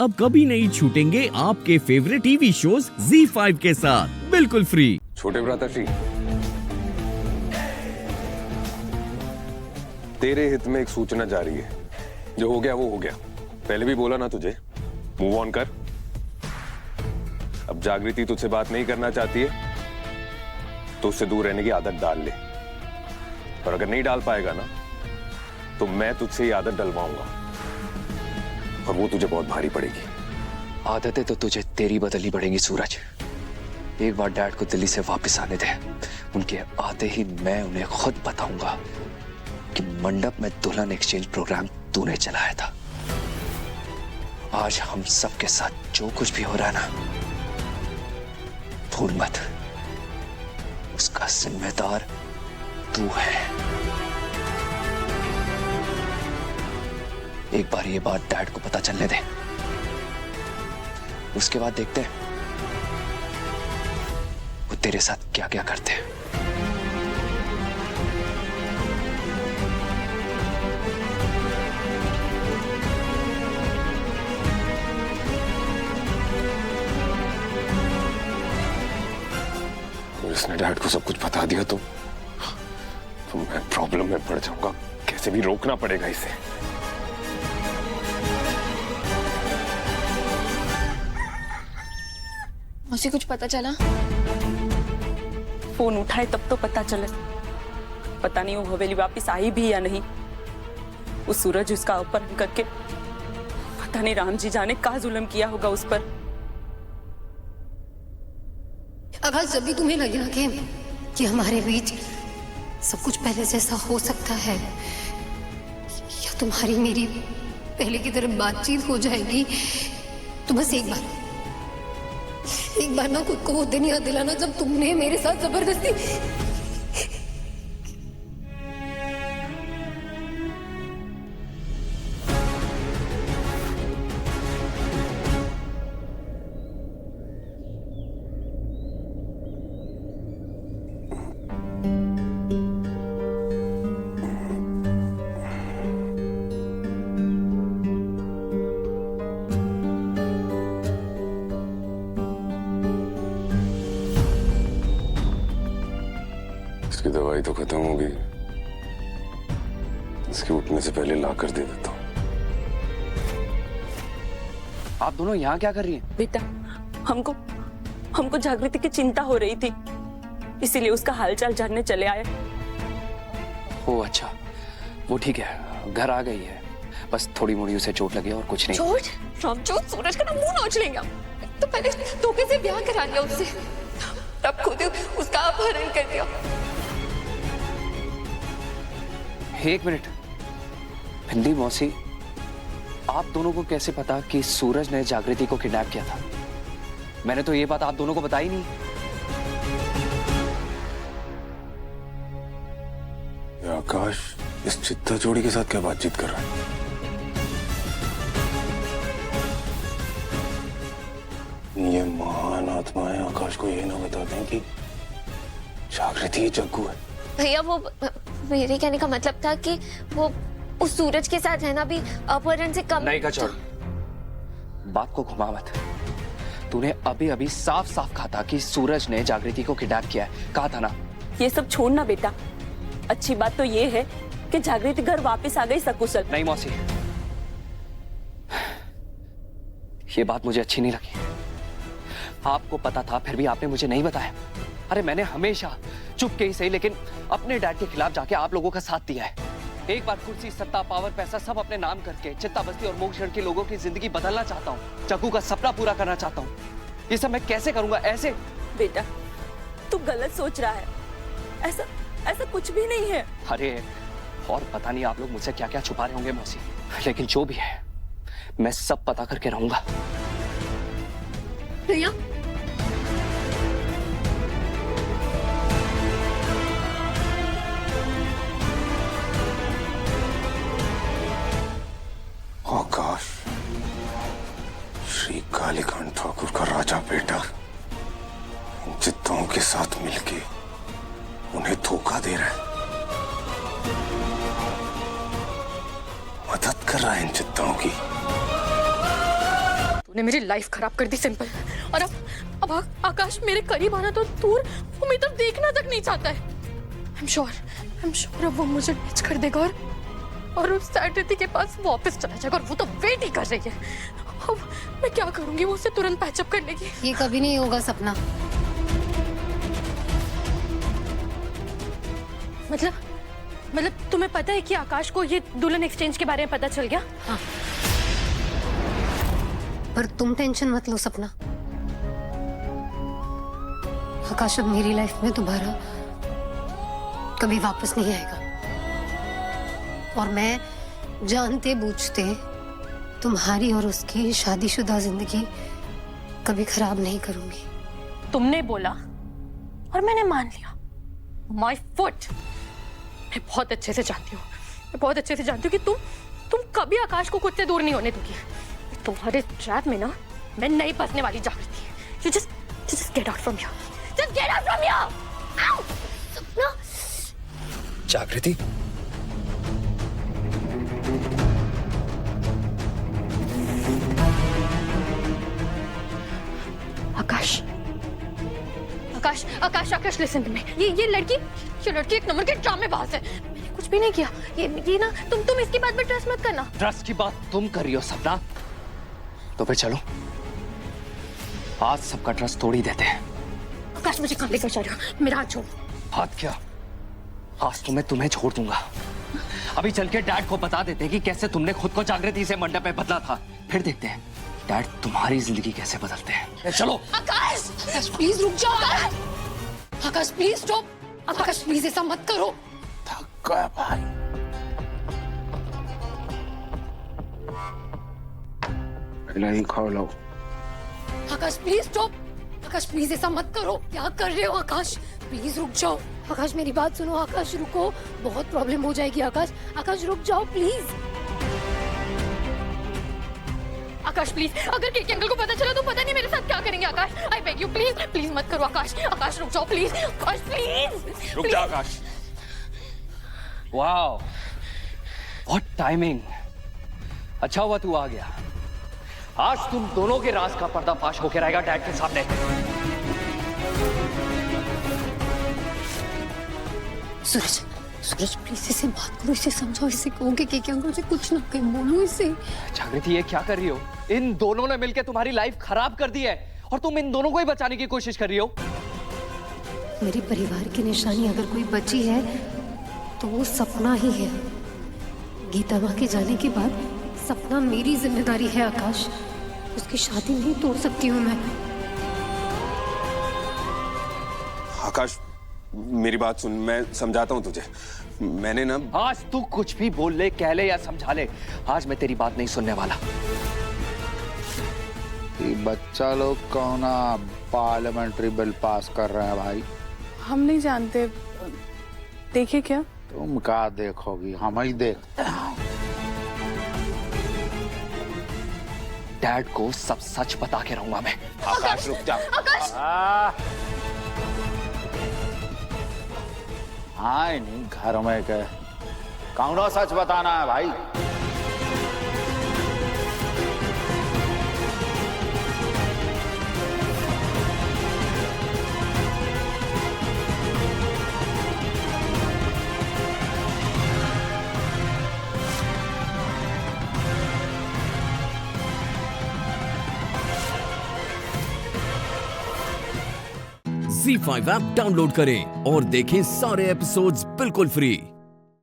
अब कभी नहीं छूटेंगे आपके फेवरेट टीवी शोज ZEE5 के साथ बिल्कुल फ्री। छोटे भ्राताश्री, तेरे हित में एक सूचना जारी है। जो हो गया वो हो गया। पहले भी बोला ना तुझे, मूव ऑन कर। अब जागृति तुझसे बात नहीं करना चाहती है तो उससे दूर रहने की आदत डाल ले। और अगर नहीं डाल पाएगा ना तो मैं तुझसे ये आदत डलवाऊंगा और वो तुझे बहुत भारी पड़ेगी। आदतें तो तुझे तेरी बदलनी पड़ेंगी सूरज। एक बार डैड को दिल्ली से वापस आने दे। उनके आते ही मैं उन्हें खुद बताऊंगा कि मंडप में दुल्हन एक्सचेंज प्रोग्राम तूने चलाया था। आज हम सबके साथ जो कुछ भी हो रहा है ना, भूल मत, उसका जिम्मेदार तू है। एक बार ये बात डैड को पता चलने दे, उसके बाद देखते हैं वो तेरे साथ क्या क्या करते हैं। और इसने डैड को सब कुछ बता दिया तो मैं प्रॉब्लम में पड़ जाऊंगा। कैसे भी रोकना पड़ेगा इसे। मौसी कुछ पता चला? फोन उठाए तब तो पता चले। पता नहीं वो हवेली वापस आई भी या नहीं। वो सूरज उसका अपहरण करके पता नहीं राम जी जाने का जुल्म किया होगा उस पर। आकाश, जब भी तुम्हें लगे ना कि हमारे बीच सब कुछ पहले जैसा हो सकता है या तुम्हारी मेरी पहले की तरह बातचीत हो जाएगी, तो बस एक बार ना खुद को वो दिन याद दिलाना जब तुमने मेरे साथ जबरदस्ती। इसकी दवाई तो खत्म हो गई। इसके उठने से पहले ला कर दे देता हूँ। आप दोनों यहाँ क्या कर रही हैं? बेटा, हमको जागृति की चिंता हो रही थी, इसीलिए उसका हालचाल जानने चले आए। ओ अच्छा, वो ठीक है, घर आ गई है। बस थोड़ी मोड़ी उसे चोट लगी और कुछ नहीं। चोट? रामचोट? सूरज का ना मुंह नोच लेंगे। तो पहले धोखे से ब्याह करा लिया उससे, तब खुद उसका अपहरण कर दिया। एक मिनट, हिंदी मौसी, आप दोनों को कैसे पता कि सूरज ने जागृति को किडनैप किया था? मैंने तो ये बात आप दोनों को बताई नहीं। ये आकाश इस चित्ता जोड़ी के साथ क्या बातचीत कर रहा है? ये महान आत्माएं आकाश को ये ना बता दें कि जागृति ही जग्गू है। भैया, वो मेरे कहने का मतलब था कि वो उस सूरज के साथ रहना भी अपहरण से कम नहीं कचौड़, बात को घुमा मत। तूने अभी अभी साफ साफ कहा था कि सूरज ने जागृति को किडनैप किया है, कहा था ना? ये सब छोड़ना बेटा, अच्छी बात तो ये है कि जागृति घर वापस आ गई सकुशल। नहीं मौसी, ये बात मुझे अच्छी नहीं लगी। आपको पता था फिर भी आपने मुझे नहीं बताया। अरे मैंने हमेशा चुप के ही सही लेकिन अपने डैड के खिलाफ जाके आप लोगों का साथ दिया है। एक बार कुर्सी, सत्ता, पावर, पैसा सब अपने नाम करके चित्ता बस्ती और मोक्षगढ़ के लोगों की जिंदगी बदलना चाहता हूँ। जग्गू का सपना पूरा करना चाहता हूँ। ये सब मैं कैसे करूंगा ऐसे? बेटा, तू गलत सोच रहा है। ऐसा कुछ भी नहीं है। अरे और पता नहीं आप लोग मुझसे क्या क्या छुपा रहे होंगे मौसी, लेकिन जो भी है मैं सब पता करके रहूंगा। भैया, आकाश श्री कालीकांत ठाकुर का राजा बेटा इन चित्तों के साथ मिलके उन्हें धोखा दे रहा है, मदद कर रहा है इन चित्तों की। आपने मेरी लाइफ खराब कर दी सिंपल। और अब आकाश मेरे करीब आना तो दूर, वो मेरी तरफ देखना तक नहीं चाहता है। आई एम श्योर अब वो मुझे टच कर देगा और उस सैटरडे के पास वापस चला जाएगा, और वो तो वेट ही कर रही है। अब मैं क्या करूंगी? वो उसे तुरंत पैचअप कर लेगी। ये कभी नहीं होगा सपना। मतलब तुम्हें पता है कि आकाश को ये दुल्हन एक्सचेंज के बारे में पता चल गया? हाँ, पर तुम टेंशन मत लो सपना। आकाश अब मेरी लाइफ में दोबारा कभी वापस नहीं आएगा, और मैं जानते बूझते तुम्हारी और उसकी शादीशुदा जिंदगी कभी खराब नहीं करूंगी। तुमने बोला और मैंने मान लिया। My foot. मैं बहुत अच्छे से जानती हूँ, कि तुम कभी आकाश को खुद से दूर नहीं होने दोगी। तुम्हारे ट्रैप में ना मैं नहीं फंसने वाली जागृति। You just get out from here. Just get out from here. Ow! सपना। जागृति, आकाश लिसन टू मी। ये लड़की एक नंबर की ड्रामेबाज है। मैंने कुछ भी नहीं किया। ये ना तुम इसकी बात पे ट्रस्ट मत करना। ट्रस्ट की बात तुम कर रही हो सपना, तो फिर चलो आज सबका ट्रस्ट तोड़ ही देते हैं। आकाश मुझे कहाँ लेकर जा रहे हो? मेरा हाथ छोड़। हाथ क्या? आज तो मैं तुम्हें छोड़ दूंगा। अभी चल के डैड को बता देते हैं कि कैसे तुमने खुद को जागृति से मंडप में बदला था, फिर देखते हैं डैड तुम्हारी जिंदगी कैसे बदलते हैं। चलो। आकाश प्लीज रुक जाओ। आकाश प्लीज स्टॉप। आकाश प्लीज ऐसा मत करो। थक गया भाई। नहीं खा लो। आकाश प्लीज स्टॉप। आकाश प्लीज ऐसा मत करो। क्या कर रहे हो आकाश? प्लीज रुक जाओ। आकाश मेरी बात सुनो। आकाश रुको, बहुत प्रॉब्लम हो जाएगी। आकाश रुक जाओ प्लीज। आकाश प्लीज, अगर केके अंकल को पता चला तो पता नहीं मेरे साथ क्या करेंगे। आकाश आई बेग यू प्लीज मत करो। आकाश रुक जाओ प्लीज। आकाश प्लीज रुक जा आकाश। Wow what timing. अच्छा हुआ तू आ गया। आज तुम दोनों के राज का पर्दाफाश होकर रहेगा डैड के सामने। सूरज प्लीज इसे बात करो, इसे समझाओ, इसे कहो कि केके अंकल से कुछ ना कहे, बोलो इसे। जागृति ये क्या कर रही हो? इन दोनों ने मिलकर तुम्हारी लाइफ खराब कर दी है और तुम इन दोनों को ही बचाने की कोशिश कर रही हो। मेरे परिवार की निशानी अगर कोई बची है तो वो सपना ही है। गीता माँ के जाने के बाद सपना मेरी जिम्मेदारी है। आकाश, उसकी शादी नहीं तोड़ सकती हूँ मैं। आकाश मेरी बात सुन, मैं समझाता हूँ तुझे। मैंने ना आज तू कुछ भी बोल ले, कह ले या समझा ले, आज मैं तेरी बात नहीं सुनने वाला। ये बच्चा लोग कौन पार्लियामेंट्री बिल पास कर रहे हैं भाई? हम नहीं जानते, देखे क्या? तुम क्या देखोगी, हम ही देखते हैं। डैड को सब सच बता के रहूंगा मैं। आकाश रुक जा। हाँ नहीं घर में के कौन सच बताना है भाई? Z5 ऐप डाउनलोड करें और देखें सारे एपिसोड्स बिल्कुल फ्री।